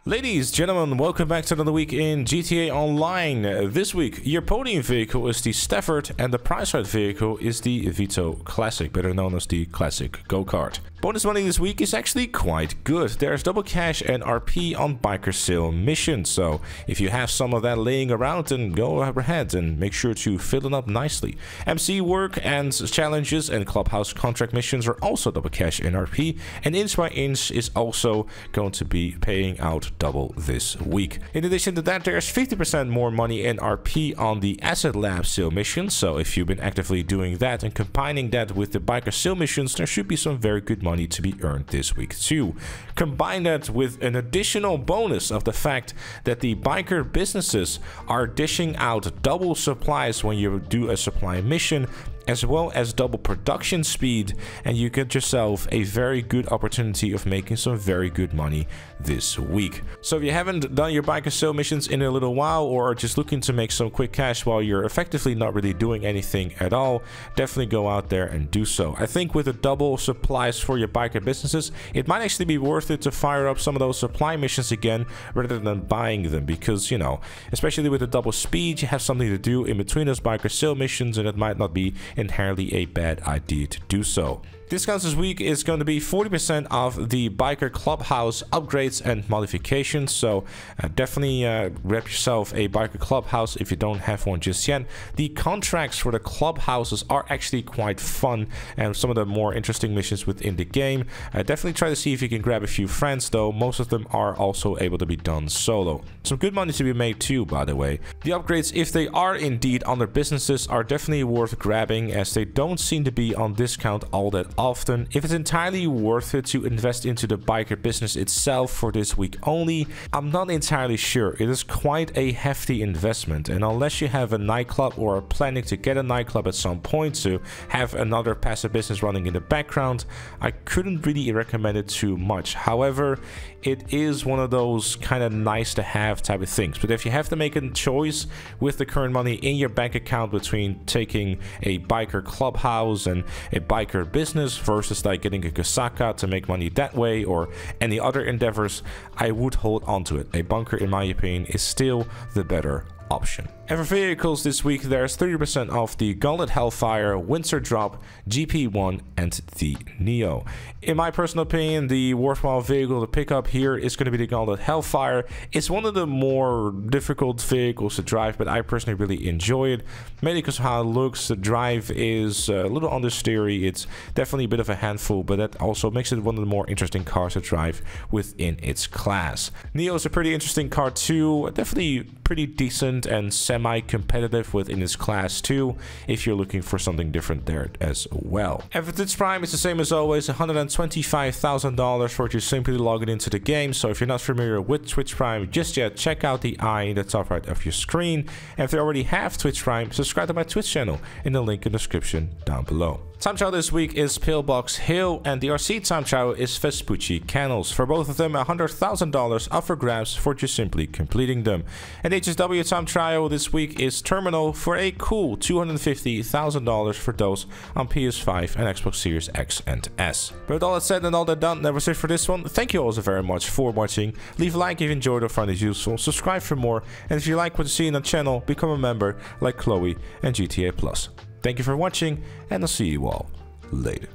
Ladies, gentlemen, welcome back to another week in GTA Online. This week, your podium vehicle is the Stafford and the prize fight vehicle is the Vito Classic, better known as the Classic Go-Kart. Bonus money this week is actually quite good. There's double cash and RP on biker sale missions, so if you have some of that laying around, then go ahead and make sure to fill it up nicely. MC work and challenges and clubhouse contract missions are also double cash and RP, and inch by inch is also going to be paying out double this week. In addition to that, there's 50% more money in RP on the Asset Lab sale missions, so if you've been actively doing that and combining that with the biker sale missions, there should be some very good money to be earned this week too. Combine that with an additional bonus of the fact that the biker businesses are dishing out double supplies when you do a supply mission, as well as double production speed, and you get yourself a very good opportunity of making some very good money this week. So if you haven't done your biker sale missions in a little while, or are just looking to make some quick cash while you're effectively not really doing anything at all, definitely go out there and do so. I think with the double supplies for your biker businesses, it might actually be worth it to fire up some of those supply missions again rather than buying them, because, you know, especially with the double speed, you have something to do in between those biker sale missions, and it might not be inherently a bad idea to do so. Discounts this week is going to be 40% off the biker clubhouse upgrades and modifications, so definitely grab yourself a biker clubhouse if you don't have one just yet. The contracts for the clubhouses are actually quite fun and some of the more interesting missions within the game. Definitely try to see if you can grab a few friends, though most of them are also able to be done solo. Some good money to be made too, by the way. The upgrades, if they are indeed on their businesses, are definitely worth grabbing, as they don't seem to be on discount all that often. If it's entirely worth it to invest into the biker business itself for this week only, I'm not entirely sure. It is quite a hefty investment, and unless you have a nightclub or are planning to get a nightclub at some point to have another passive business running in the background, I couldn't really recommend it too much. However, it is one of those kind of nice to have type of things. But if you have to make a choice with the current money in your bank account between taking a biker clubhouse and a biker business versus like getting a Kasaka to make money that way or any other endeavors, I would hold on to it. A bunker, in my opinion, is still the better option. And for vehicles this week, there's 30% off the Gauntlet Hellfire, Windsor Drop, GP1, and the Neo. In my personal opinion, the worthwhile vehicle to pick up here is going to be the Gauntlet Hellfire. It's one of the more difficult vehicles to drive, but I personally really enjoy it, mainly because of how it looks. The drive is a little understeery. It's definitely a bit of a handful, but that also makes it one of the more interesting cars to drive within its class. Neo is a pretty interesting car too, definitely pretty decent and semi-competitive within its class too, if you're looking for something different there as well. And for Twitch Prime, it's the same as always, $125,000 for you simply logging into the game. So if you're not familiar with Twitch Prime just yet, check out the eye in the top right of your screen. And if you already have Twitch Prime, subscribe to my Twitch channel in the link in the description down below. Time trial this week is Pillbox Hill, and the RC time trial is Vespucci Kennels. For both of them, $100,000 up for grabs for just simply completing them. And HSW time trial this week is Terminal for a cool $250,000 for those on PS5 and Xbox Series X and S. But with all that said and all that done, that was it for this one. Thank you all so very much for watching. Leave a like if you enjoyed or find it useful. Subscribe for more. And if you like what you see in the channel, become a member like Chloe and GTA Plus. Thank you for watching, and I'll see you all later.